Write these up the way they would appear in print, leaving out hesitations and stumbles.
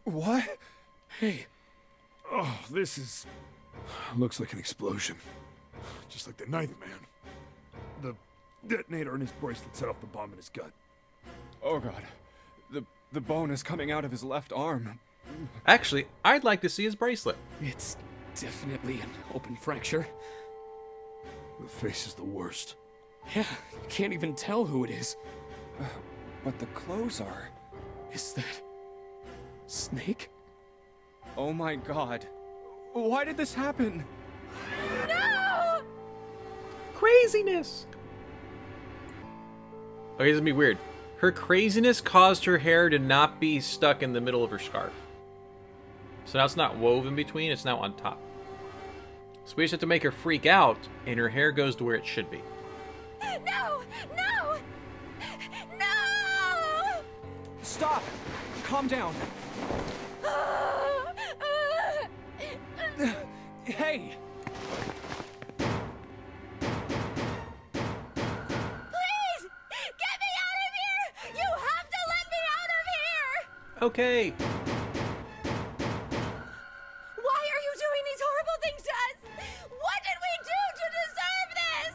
What? Hey. Oh, this is... looks like an explosion. Just like the Ninth Man. The detonator in his bracelet set off the bomb in his gut. Oh god. The bone is coming out of his left arm. Actually, I'd like to see his bracelet. It's definitely an open fracture. The face is the worst. Yeah, you can't even tell who it is. But the clothes are... Is that... Snake? Oh my god. Why did this happen? No! Craziness! Okay, this is gonna be weird. Her craziness caused her hair to not be stuck in the middle of her scarf. So now it's not woven between, it's now on top. So we just have to make her freak out, and her hair goes to where it should be. No! No! No! Stop! Calm down. Hey! Please! Get me out of here! You have to let me out of here! Okay. Why are you doing these horrible things to us? What did we do to deserve this?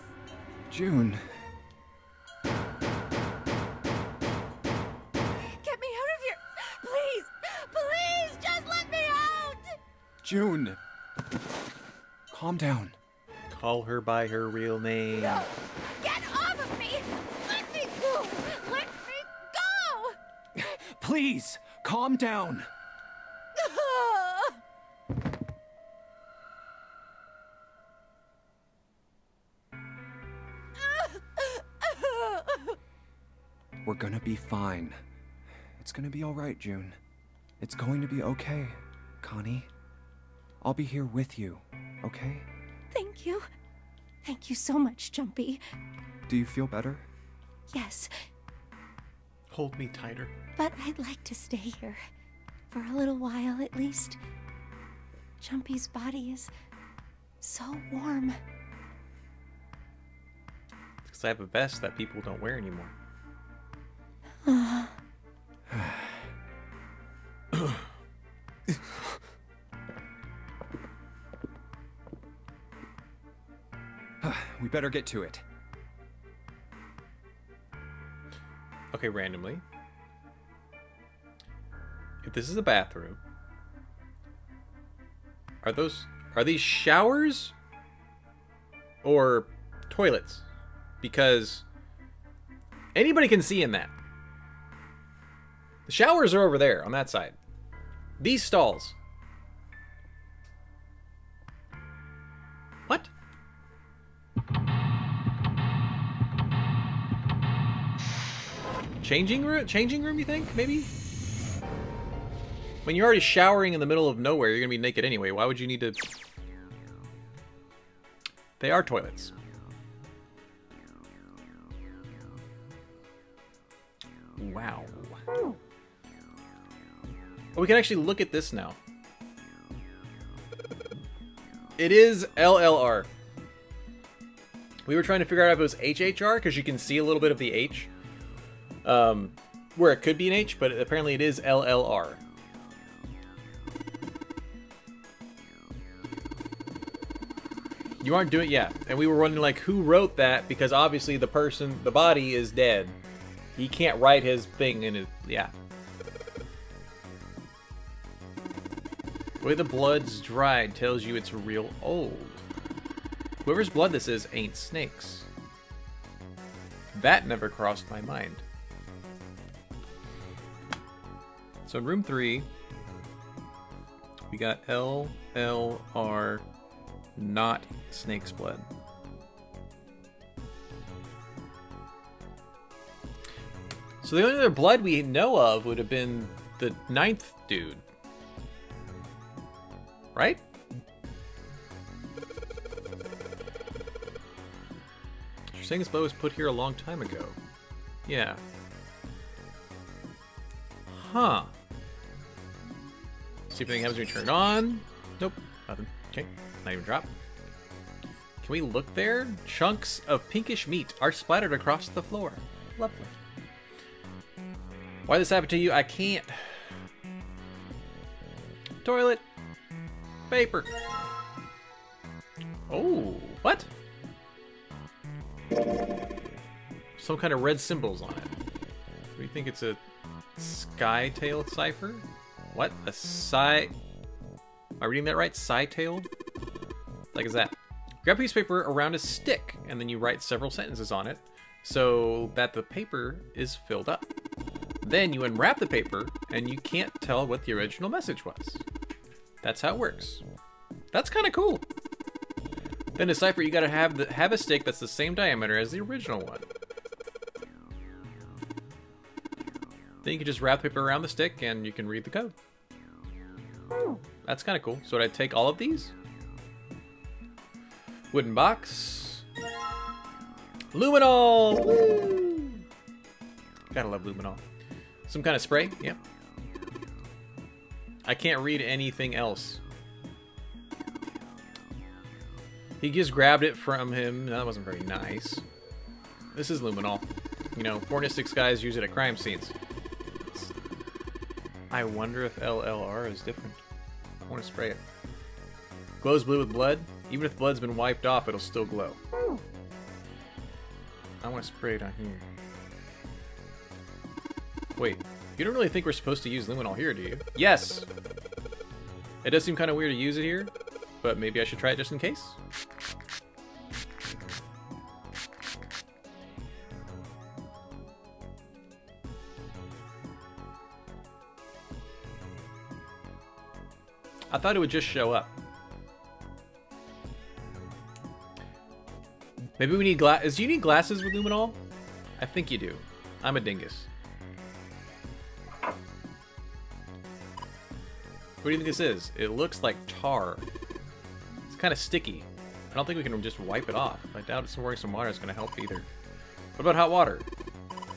June. Get me out of here! Please! Please, just let me out! June. Calm down. Call her by her real name. No! Get off of me! Let me go! Let me go! Please, calm down. We're gonna be fine. It's gonna be all right, June. It's going to be okay, Connie. I'll be here with you, okay? Thank you. Thank you so much, Jumpy. Do you feel better? Yes, Hold me tighter. but I'd like to stay here. For a little while, at least. Jumpy's body is so warm. Because I have a vest that people don't wear anymore. We better get to it. Okay, randomly. If this is a bathroom, are these showers or toilets? Because anybody can see in that. The showers are over there on that side. These stalls. What? Changing room, you think? Maybe? When you're already showering in the middle of nowhere, you're gonna be naked anyway. Why would you need to... They are toilets. Wow. Oh, we can actually look at this now. It is LLR. We were trying to figure out if it was HHR, because you can see a little bit of the H. Where it could be an H, but apparently it is LLR. You aren't doing... Yeah, and we were wondering, like, who wrote that? Because obviously the person, the body is dead. He can't write his thing in his... Yeah. The way the blood's dried tells you it's real old. Whoever's blood this is ain't snakes. That never crossed my mind. So in room 3, we got LLR, not snake's blood. So the only other blood we know of would have been the 9th dude. Right? You're saying this blood was put here a long time ago. Yeah. Huh. See if anything happens when you turn it on. Nope, nothing. Okay, not even drop. Can we look there? Chunks of pinkish meat are splattered across the floor. Lovely. Why this happened to you? I can't. Toilet paper. Oh, what? Some kind of red symbols on it. Do you think it's a Skytail cipher? What? A Am I reading that right? Scytail? Like is that? Grab a piece of paper around a stick, and then you write several sentences on it so that the paper is filled up. Then you unwrap the paper, and you can't tell what the original message was. That's how it works. That's kind of cool. Then to cipher, you gotta have a stick that's the same diameter as the original one. Then you can just wrap the paper around the stick, and you can read the code. That's kind of cool. So would I take all of these? Wooden box. Luminol! Woo! Gotta love luminol. Some kind of spray? Yep. I can't read anything else. He just grabbed it from him. That wasn't very nice. This is luminol. You know, pornistics guys use it at crime scenes. I wonder if LLR is different. I want to spray it. Glows blue with blood. Even if blood's been wiped off, it'll still glow. I want to spray it on here. Wait, you don't really think we're supposed to use luminol here, do you? Yes! It does seem kind of weird to use it here, but maybe I should try it just in case. I thought it would just show up. Maybe we need glasses. Do you need glasses with luminol? I think you do. I'm a dingus. What do you think this is? It looks like tar. It's kind of sticky. I don't think we can just wipe it off. I doubt pouring some water is going to help either. What about hot water?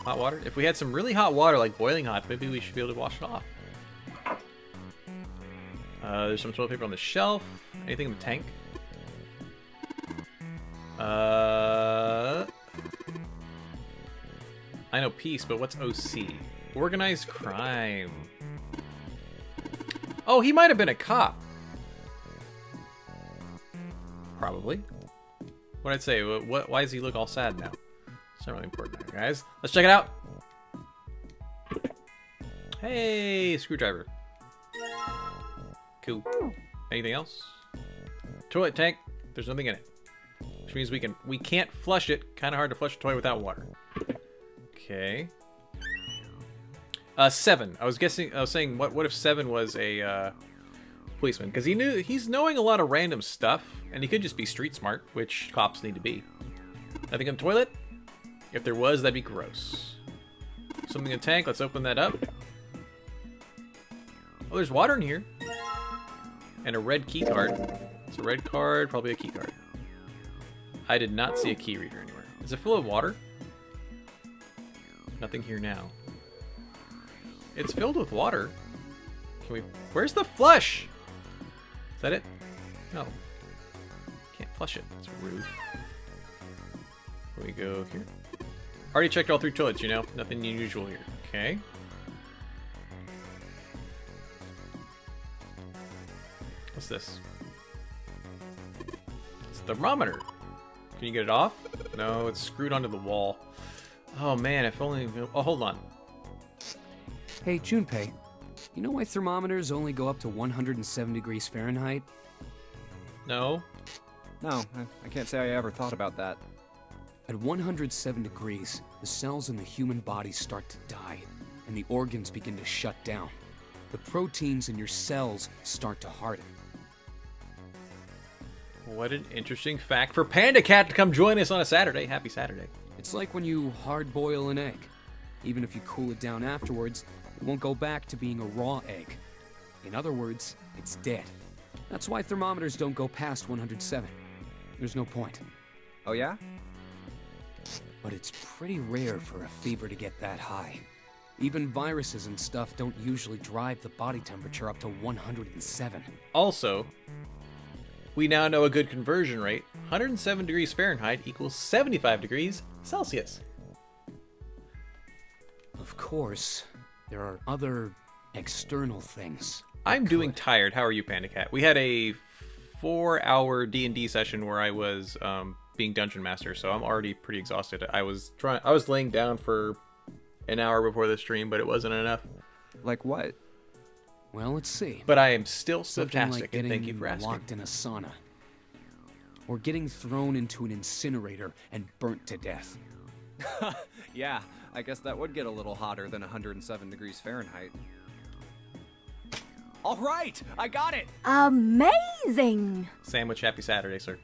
Hot water? If we had some really hot water, like boiling hot, maybe we should be able to wash it off. There's some toilet paper on the shelf. Anything in the tank? I know peace, but what's OC? Organized crime. Oh, he might have been a cop. Probably. What'd I say? Why does he look all sad now? It's not really important, guys. Let's check it out. Hey, screwdriver. Cool. Anything else? Toilet tank. There's nothing in it. Which means we can't flush it. Kind of hard to flush a toilet without water. Okay. 7. I was saying, what if 7 was a policeman? Because he's knowing a lot of random stuff, and he could just be street smart, which cops need to be. Nothing in the toilet? If there was, that'd be gross. Something in the tank. Let's open that up. Oh, there's water in here. And a red key card. It's a red card, probably a key card. I did not see a key reader anywhere. Is it full of water? Nothing here now. It's filled with water. Can we... Where's the flush? Is that it? No. Can't flush it. That's rude. Here we go here. Already checked all 3 toilets, you know? Nothing unusual here. Okay. What's this? It's a thermometer. Can you get it off? No, it's screwed onto the wall. Oh man, if only... Oh, hold on. Hey, Junpei, you know why thermometers only go up to 107 degrees Fahrenheit? No. No, I can't say I ever thought about that. At 107 degrees, the cells in the human body start to die, and the organs begin to shut down. The proteins in your cells start to harden. What an interesting fact for Panda Cat to come join us on a Saturday. Happy Saturday. It's like when you hard-boil an egg. Even if you cool it down afterwards, it won't go back to being a raw egg. In other words, it's dead. That's why thermometers don't go past 107. There's no point. Oh yeah? But it's pretty rare for a fever to get that high. Even viruses and stuff don't usually drive the body temperature up to 107. Also, we now know a good conversion rate. 107 degrees Fahrenheit equals 75 degrees Celsius. Of course, there are other external things. I'm doing tired. How are you, Panda Cat? We had a 4-hour D&D session where I was being dungeon master, so I'm already pretty exhausted. I was laying down for an hour before the stream, but it wasn't enough. Like what? Well, let's see. But I am still Something Spifftastic, like and thank getting you for asking. locked in a sauna. Or getting thrown into an incinerator and burnt to death. Yeah, I guess that would get a little hotter than 107 degrees Fahrenheit. All right, I got it. Amazing! Sandwich, happy Saturday, sir.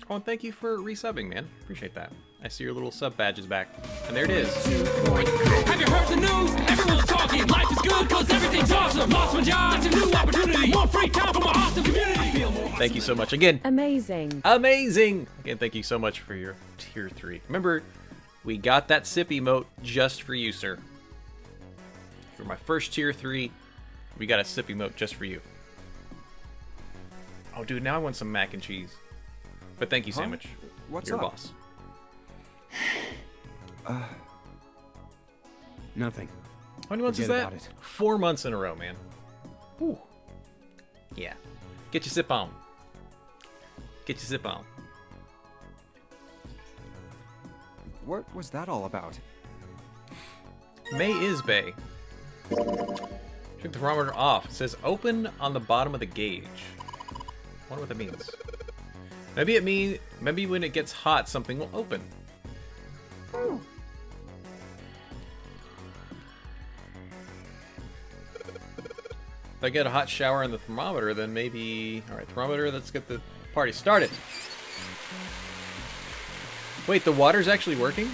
Oh, and thank you for resubbing, man. Appreciate that. I see your little sub badge is back. And there it is. Have you heard the news? Everyone's talking. Life is good because everything's awesome. Lost my job. It's a new opportunity. More free time for my awesome community. Thank you so much. Again. Amazing. Amazing! Again, thank you so much for your tier 3. Remember, we got that sip emote just for you, sir. For my first tier 3, we got a sip emote just for you. Oh, dude, now I want some mac and cheese. But thank you, Sandwich. What's Your up? boss. Nothing. How many months is Forget that? about it. 4 months in a row, man. Whew. Yeah. Get your sip on. Get your sip on. What was that all about? May is Bay. Check the thermometer off. It says open on the bottom of the gauge. I wonder what that means. Maybe when it gets hot, something will open. If I get a hot shower on the thermometer, then maybe... Alright, thermometer, let's get the party started. Wait, the water's actually working?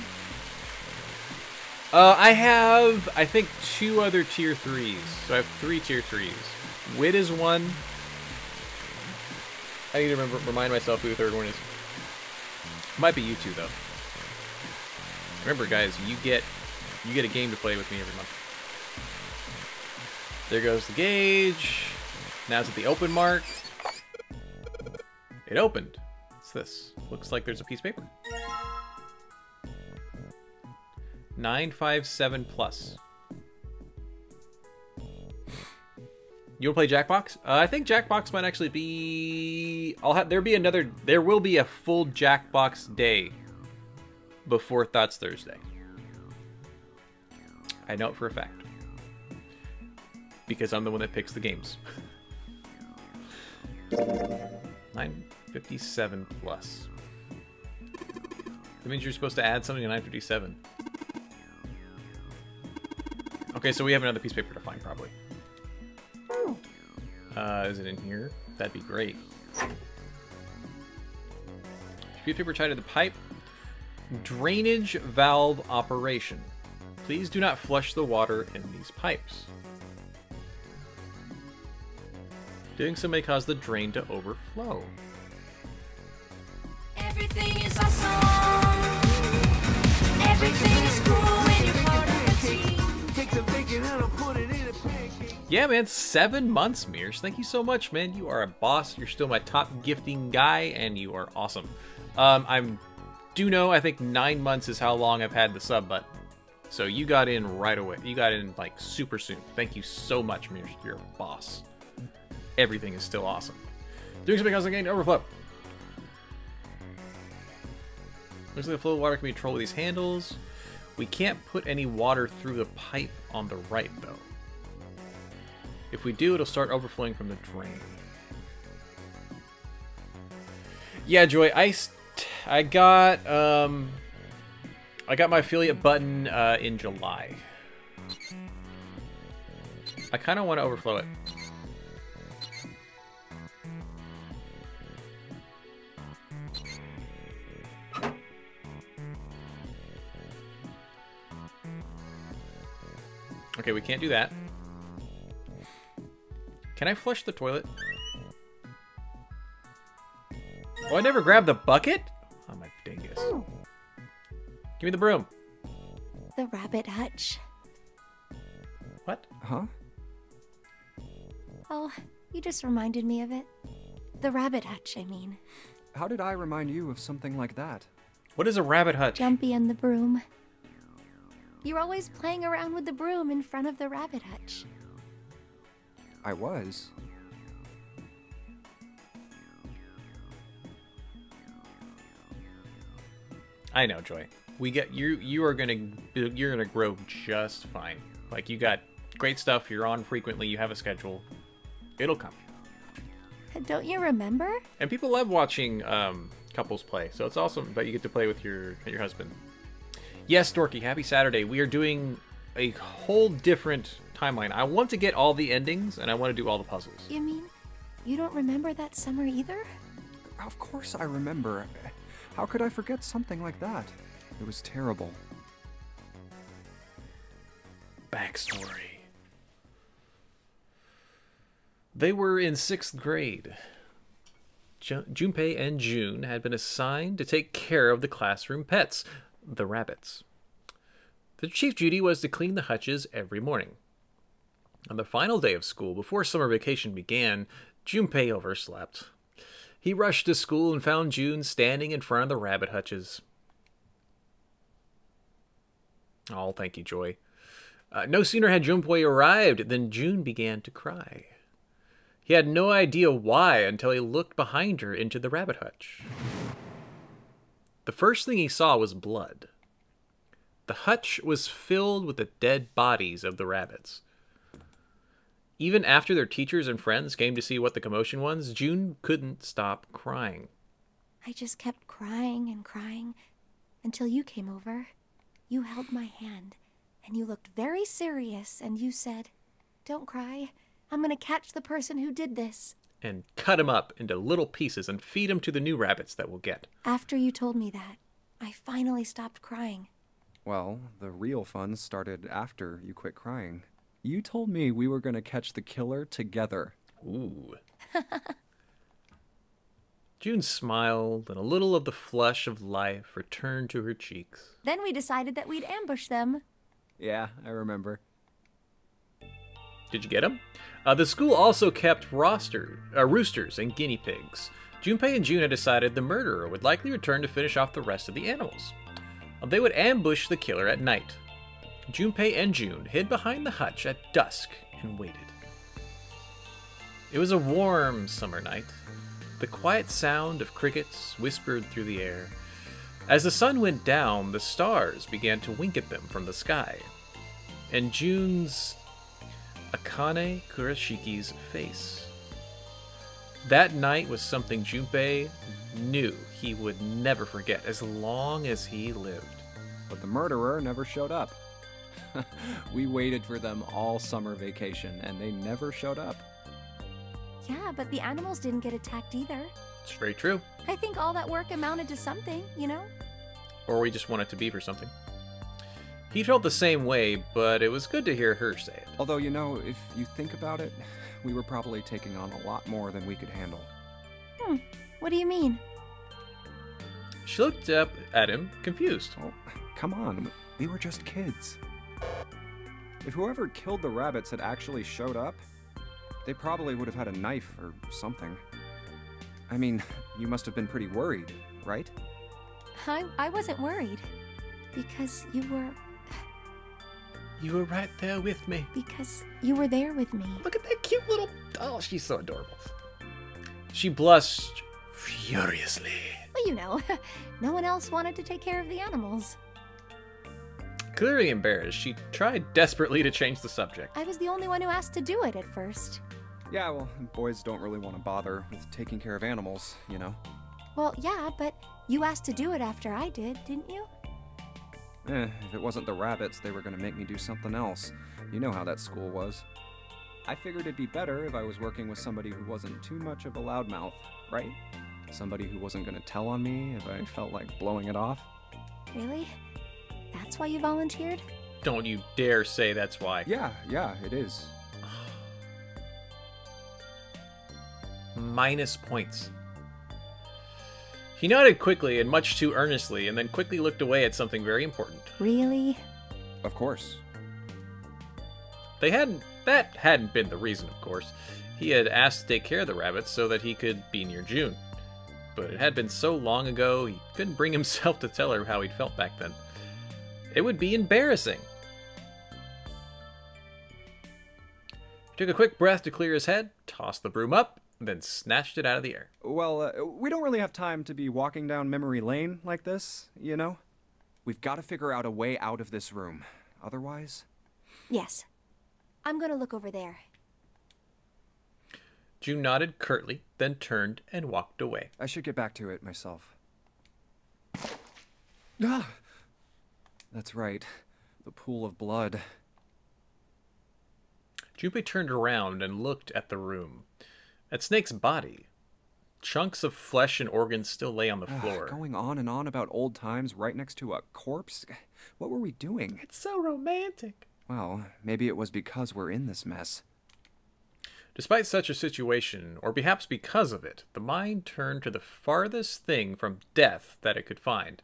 I have, I think, 2 other tier 3s. So I have 3 tier 3s. Wit is 1. I need to remind myself who the 3rd one is. Might be you 2, though. Remember, guys, you get a game to play with me every month. There goes the gauge. Now it's at the open mark. It opened. What's this? Looks like there's a piece of paper. 957 plus. You want to play Jackbox? I think Jackbox might actually be... There will be a full Jackbox day before Thoughts Thursday. I know it for a fact. Because I'm the one that picks the games. 957 plus. That means you're supposed to add something to 957. Okay, so we have another piece of paper to find, probably. Is it in here? That'd be great. Piece of paper tied to the pipe. Drainage valve operation. Please do not flush the water in these pipes. Doing so may cause the drain to overflow. Everything is awesome. Everything is cool when you're part of the team. Take the bacon and I'll put it in a pancake. Yeah, man, 7 months, Mears. Thank you so much, man. You are a boss. You're still my top gifting guy, and you are awesome. I think 9 months is how long I've had the sub button. So you got in right away. You got in, like, super soon. Thank you so much, Mears. You're a boss. Everything is still awesome. Doing something else again, overflow. Looks like the flow of water can be controlled with these handles. We can't put any water through the pipe on the right, though. If we do, it'll start overflowing from the drain. Yeah, Joy, I got my affiliate button in July. I kind of want to overflow it. Okay, we can't do that. Can I flush the toilet? Oh, I never grabbed the bucket? Oh, my dingus. Give me the broom. The rabbit hutch. What? Huh? Oh, you just reminded me of it. The rabbit hutch, I mean. How did I remind you of something like that? What is a rabbit hutch? Jumpy and the broom. You're always playing around with the broom in front of the rabbit hutch. I was. I know, Joy. We get you. You're gonna grow just fine. Like, you got great stuff. You're on frequently. You have a schedule. It'll come. Don't you remember? And people love watching couples play. So it's awesome that you get to play with your husband. Yes, Dorky. Happy Saturday. We are doing a whole different timeline. I want to get all the endings, and I want to do all the puzzles. You mean you don't remember that summer either? Of course I remember. How could I forget something like that? It was terrible. Backstory. They were in 6th grade. Junpei and June had been assigned to take care of the classroom pets, the rabbits. Their chief duty was to clean the hutches every morning. On the final day of school, before summer vacation began, Junpei overslept. He rushed to school and found June standing in front of the rabbit hutches. Oh, thank you, Joy. No sooner had Junpei arrived than June began to cry. He had no idea why until he looked behind her into the rabbit hutch. The first thing he saw was blood. The hutch was filled with the dead bodies of the rabbits. Even after their teachers and friends came to see what the commotion was, June couldn't stop crying. I just kept crying and crying until you came over. You held my hand, and you looked very serious, and you said, "Don't cry. I'm gonna catch the person who did this." And cut him up into little pieces and feed him to the new rabbits that we'll get. After you told me that, I finally stopped crying. Well, the real fun started after you quit crying. You told me we were going to catch the killer together. Ooh. June smiled, and a little of the flush of life returned to her cheeks. Then we decided that we'd ambush them. Yeah, I remember. Did you get them? The school also kept roosters and guinea pigs. Junpei and June had decided the murderer would likely return to finish off the rest of the animals. They would ambush the killer at night. Junpei and June hid behind the hutch at dusk and waited. It was a warm summer night. The quiet sound of crickets whispered through the air. As the sun went down, the stars began to wink at them from the sky. And June's Akane Kuroshiki's face. That night was something Junpei knew he would never forget as long as he lived. But the murderer never showed up. We waited for them all summer vacation, and they never showed up. Yeah, but the animals didn't get attacked either. It's very true. I think all that work amounted to something, you know? Or we just want it to be for something. He felt the same way, but it was good to hear her say it. Although, you know, if you think about it, we were probably taking on a lot more than we could handle. What do you mean? She looked up at him, confused. Oh, come on, we were just kids. If whoever killed the rabbits had actually showed up, they probably would have had a knife or something. I mean, you must have been pretty worried, right? I wasn't worried. Because you were... You were right there with me. Because you were there with me. Look at that cute little... Oh, she's so adorable. She blushed furiously. Well, you know, no one else wanted to take care of the animals. Clearly embarrassed, she tried desperately to change the subject. I was the only one who asked to do it at first. Yeah, well, boys don't really want to bother with taking care of animals, you know? Well, yeah, but you asked to do it after I did, didn't you? If it wasn't the rabbits, they were going to make me do something else. You know how that school was. I figured it'd be better if I was working with somebody who wasn't too much of a loudmouth, right? Somebody who wasn't going to tell on me if I felt like blowing it off. Really? That's why you volunteered? Don't you dare say that's why. Yeah, it is. Minus points. He nodded quickly and much too earnestly, and then quickly looked away at something very important. Really? Of course. That hadn't been the reason, of course. He had asked to take care of the rabbits so that he could be near June. But it had been so long ago, he couldn't bring himself to tell her how he'd felt back then. It would be embarrassing. He took a quick breath to clear his head, tossed the broom up, then snatched it out of the air. Well, we don't really have time to be walking down memory lane like this, you know? We've got to figure out a way out of this room. Otherwise... Yes. I'm gonna look over there. June nodded curtly, then turned and walked away. I should get back to it myself. Ah! That's right. The pool of blood. Junpei turned around and looked at the room. At Snake's body. Chunks of flesh and organs still lay on the floor. Going on and on about old times right next to a corpse? What were we doing? It's so romantic. Well, maybe it was because we're in this mess. Despite such a situation, or perhaps because of it, the mind turned to the farthest thing from death that it could find.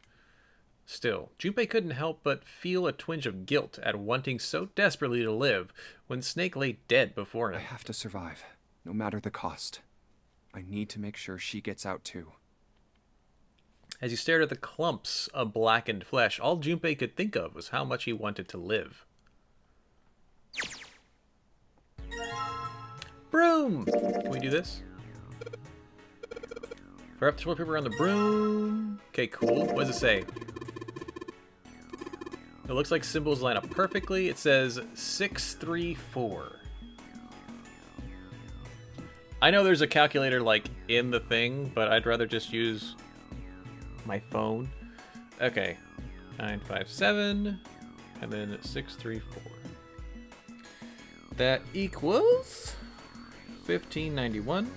Still, Junpei couldn't help but feel a twinge of guilt at wanting so desperately to live when Snake lay dead before him. I have to survive, no matter the cost. I need to make sure she gets out too. As he stared at the clumps of blackened flesh, all Junpei could think of was how much he wanted to live. Broom! Can we do this? Wrap the toilet paper on the broom. Okay, cool. What does it say? It looks like symbols line up perfectly. It says 634. I know there's a calculator like in the thing, but I'd rather just use my phone. Okay. 957 and then 634. That equals 1591.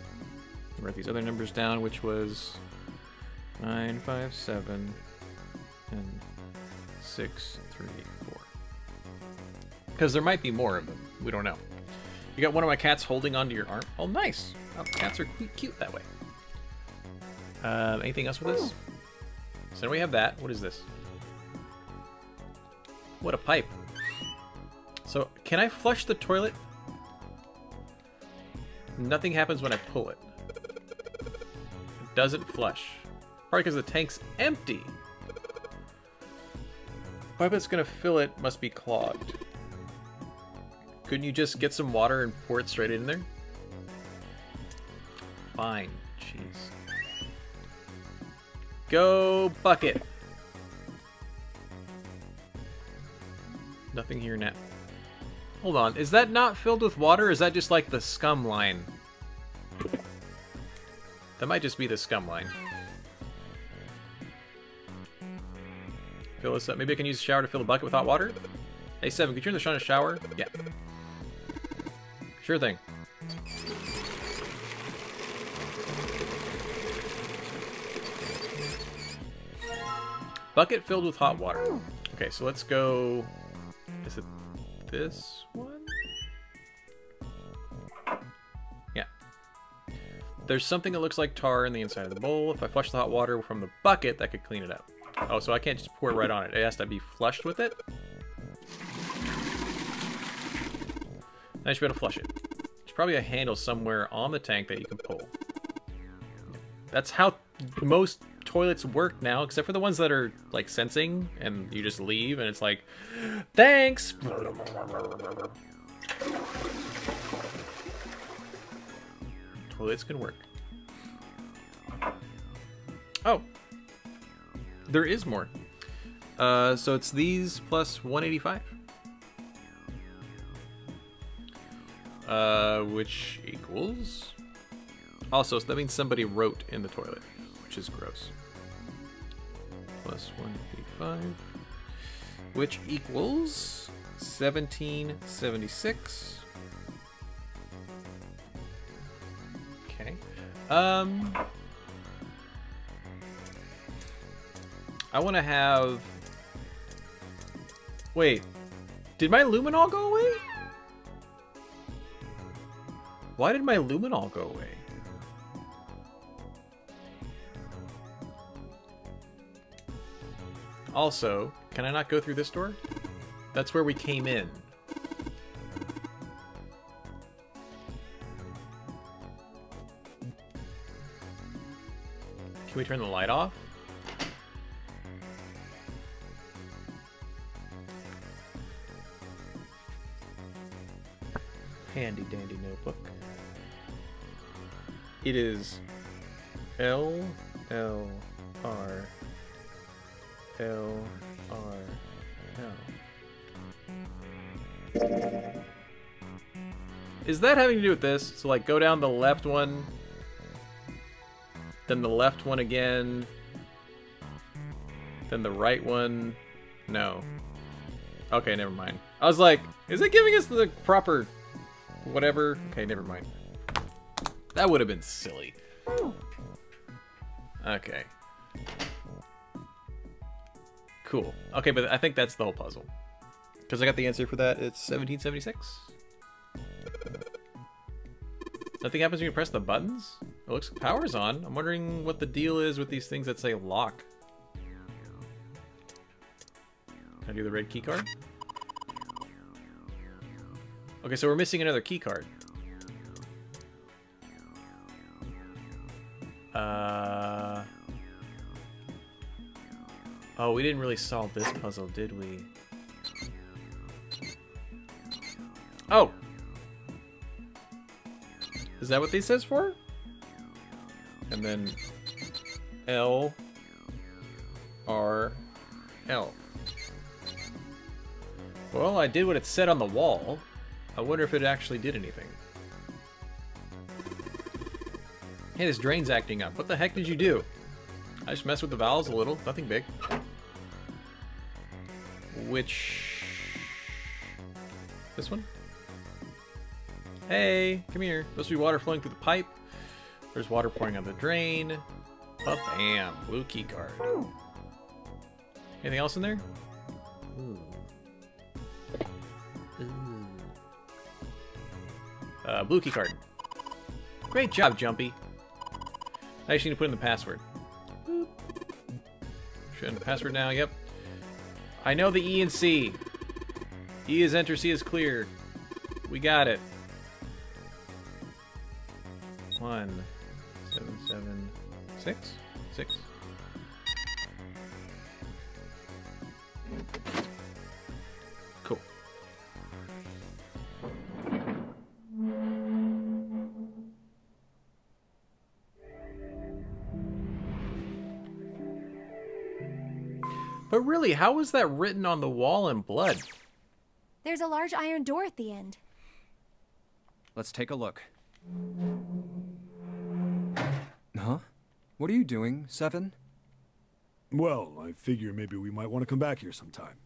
Write these other numbers down, which was 957 and 634. Because there might be more of them. We don't know. You got one of my cats holding onto your arm. Oh, nice. Oh, cats are cute that way. Anything else with this? So now we have that. What is this? What a pipe. So, can I flush the toilet? Nothing happens when I pull it. It doesn't flush. Probably because the tank's empty. Pipe that's gonna fill it must be clogged. Couldn't you just get some water and pour it straight in there? Fine. Jeez. Go bucket. Nothing here now. Hold on. Is that not filled with water, or is that just like the scum line? That might just be the scum line. Fill this up. Maybe I can use the shower to fill the bucket with hot water? Hey, Seven, could you turn this on a shower? Yeah. Sure thing. Bucket filled with hot water. Okay, so let's go... Is it this one? Yeah. There's something that looks like tar in the inside of the bowl. If I flush the hot water from the bucket, that could clean it up. Oh, so I can't just pour it right on it. It has to be flushed with it? I should be able to flush it. There's probably a handle somewhere on the tank that you can pull. That's how most toilets work now, except for the ones that are like sensing and you just leave and it's like, thanks. Toilets can work. Oh, there is more. So it's these plus 185. Which equals... Also, so that means somebody wrote in the toilet, which is gross. Plus 185, which equals 1776. Okay. I want to have... Wait, did my luminol go away? Why did my luminol go away? Also, can I not go through this door? That's where we came in. Can we turn the light off? handy dandy notebook. It is L L R L R L. Is that having to do with this? So like go down the left one, then the left one again, then the right one. No. Okay, never mind. I was like, is it giving us the proper whatever? Okay, never mind. That would have been silly. Okay. Cool. Okay, but I think that's the whole puzzle. Because I got the answer for that. It's 1776. Nothing happens when you press the buttons? It looks like power's on. I'm wondering what the deal is with these things that say lock. Can I do the red key card? Okay, so we're missing another key card. Oh, we didn't really solve this puzzle, did we? Oh! Is that what this says for? And then L R L. Well, I did what it said on the wall. I wonder if it actually did anything. Hey, this drain's acting up. What the heck did you do? I just messed with the valves a little. Nothing big. Which... This one? Hey, come here. Supposed to be water flowing through the pipe. There's water pouring on the drain. Oh, bam. Blue key card. Anything else in there? Ooh. Ooh. Blue key card. Great job, Jumpy. I just need to put in the password. Boop. Should enter the password now, yep. I know the E and C. E is enter, C is clear. We got it. 1 7 7 6 6. Cool. But really, how was that written on the wall in blood? There's a large iron door at the end. Let's take a look. Huh? What are you doing, Seven? Well, I figure maybe we might want to come back here sometime.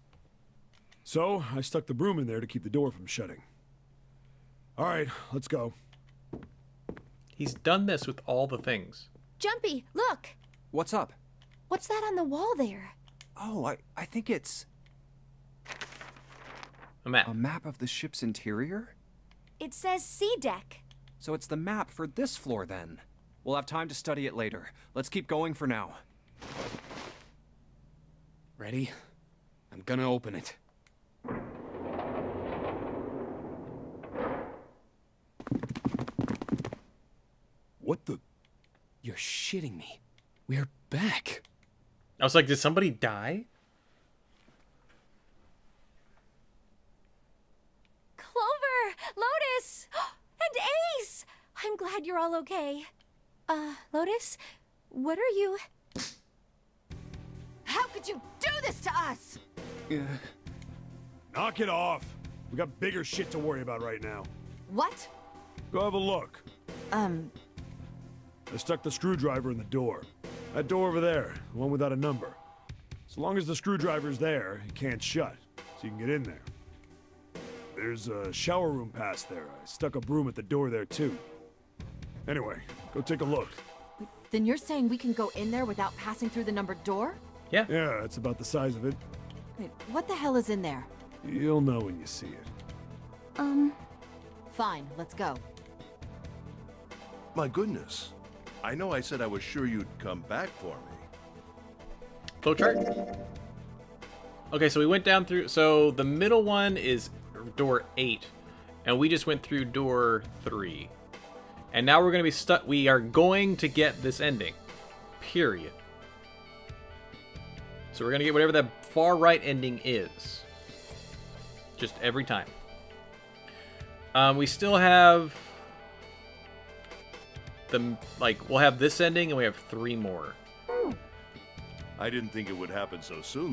So, I stuck the broom in there to keep the door from shutting. Alright, let's go. He's done this with all the things. Jumpy, look! What's up? What's that on the wall there? Oh, I think it's A map. a map of the ship's interior? It says C deck. So it's the map for this floor then. We'll have time to study it later. Let's keep going for now. Ready? I'm gonna open it. What the? You're shitting me. We're back. I was like, did somebody die? Clover! Lotus! And Ace! I'm glad you're all okay. Lotus? What are you... How could you do this to us? Knock it off! We got bigger shit to worry about right now. What? Go have a look. I stuck the screwdriver in the door. That door over there, the one without a number. So long as the screwdriver's there, it can't shut, so you can get in there. There's a shower room past there. I stuck a broom at the door there too. Anyway, go take a look. Then you're saying we can go in there without passing through the numbered door? Yeah. Yeah, that's about the size of it. Wait, what the hell is in there? You'll know when you see it. Fine, let's go. My goodness. I know I said I was sure you'd come back for me. Flowchart? Okay, so we went down through... So the middle one is door 8. And we just went through door 3. And now we're going to be stuck... We are going to get this ending. Period. So we're going to get whatever that far right ending is. Just every time. We still have the, like, we'll have this ending and we have 3 more. I didn't think it would happen so soon.